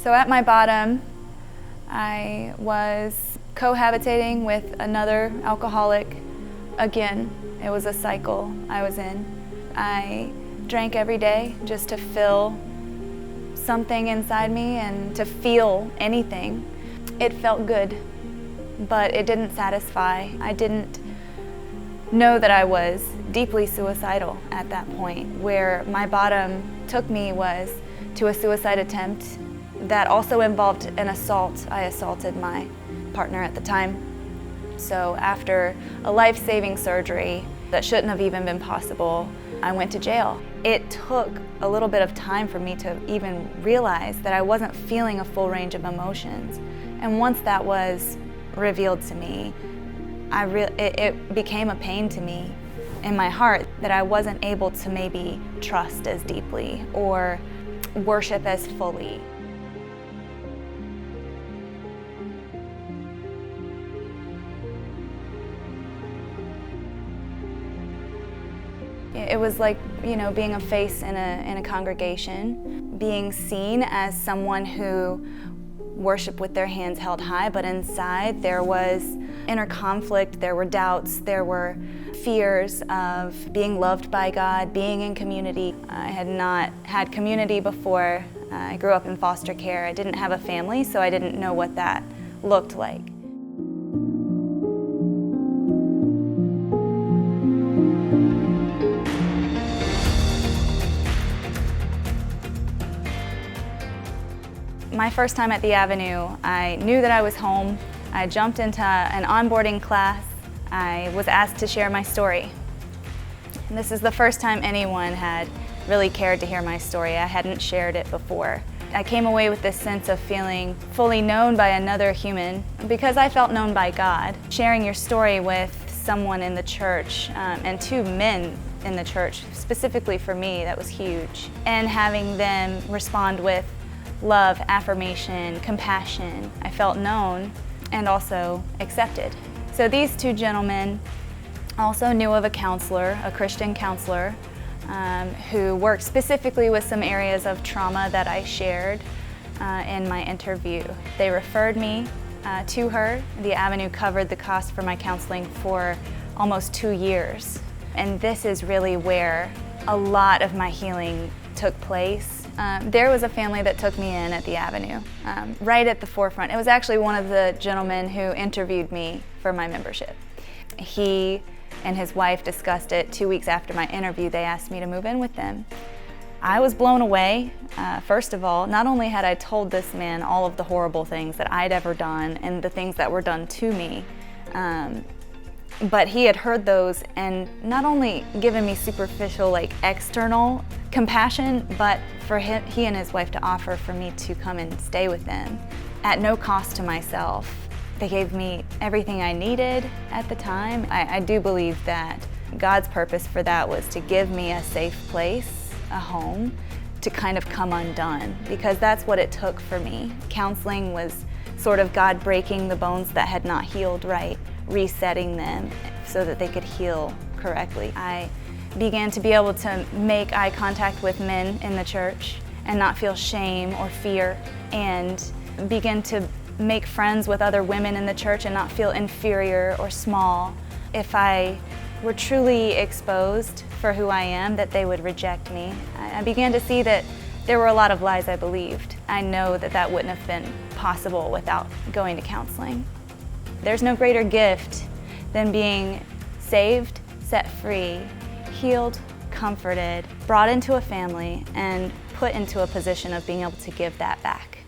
So at my bottom, I was cohabitating with another alcoholic. Again, it was a cycle I was in. I drank every day just to fill something inside me and to feel anything. It felt good, but it didn't satisfy. I didn't know that I was deeply suicidal at that point. Where my bottom took me was to a suicide attempt that also involved an assault. I assaulted my partner at the time. So after a life-saving surgery that shouldn't have even been possible, I went to jail. It took a little bit of time for me to even realize that I wasn't feeling a full range of emotions. And once that was revealed to me, it became a pain to me in my heart that I wasn't able to maybe trust as deeply or worship as fully. It was like, being a face in a congregation, being seen as someone who worshiped with their hands held high, but inside there was inner conflict, there were doubts, there were fears of being loved by God, being in community. I had not had community before. I grew up in foster care. I didn't have a family, so I didn't know what that looked like. My first time at the Avenue, I knew that I was home. I jumped into an onboarding class. I was asked to share my story. And this is the first time anyone had really cared to hear my story. I hadn't shared it before. I came away with this sense of feeling fully known by another human because I felt known by God. Sharing your story with someone in the church and two men in the church, specifically for me, that was huge. And having them respond with love, affirmation, compassion. I felt known and also accepted. So these two gentlemen also knew of a counselor, a Christian counselor, who worked specifically with some areas of trauma that I shared in my interview. They referred me to her. The Avenue covered the cost for my counseling for almost 2 years. And this is really where a lot of my healing took place. There was a family that took me in at the Avenue, right at the forefront. It was actually one of the gentlemen who interviewed me for my membership. He and his wife discussed it 2 weeks after my interview. They asked me to move in with them. I was blown away. First of all, not only had I told this man all of the horrible things that I'd ever done and the things that were done to me, but he had heard those and not only given me superficial, external compassion, but for he and his wife to offer for me to come and stay with them at no cost to myself. They gave me everything I needed at the time. I do believe that God's purpose for that was to give me a safe place, a home, to kind of come undone, because that's what it took for me. Counseling was sort of God breaking the bones that had not healed right, resetting them so that they could heal correctly. I began to be able to make eye contact with men in the church and not feel shame or fear, and begin to make friends with other women in the church and not feel inferior or small. If I were truly exposed for who I am, that they would reject me. I began to see that there were a lot of lies I believed. I know that that wouldn't have been possible without going to counseling. There's no greater gift than being saved, set free, healed, comforted, brought into a family, and put into a position of being able to give that back.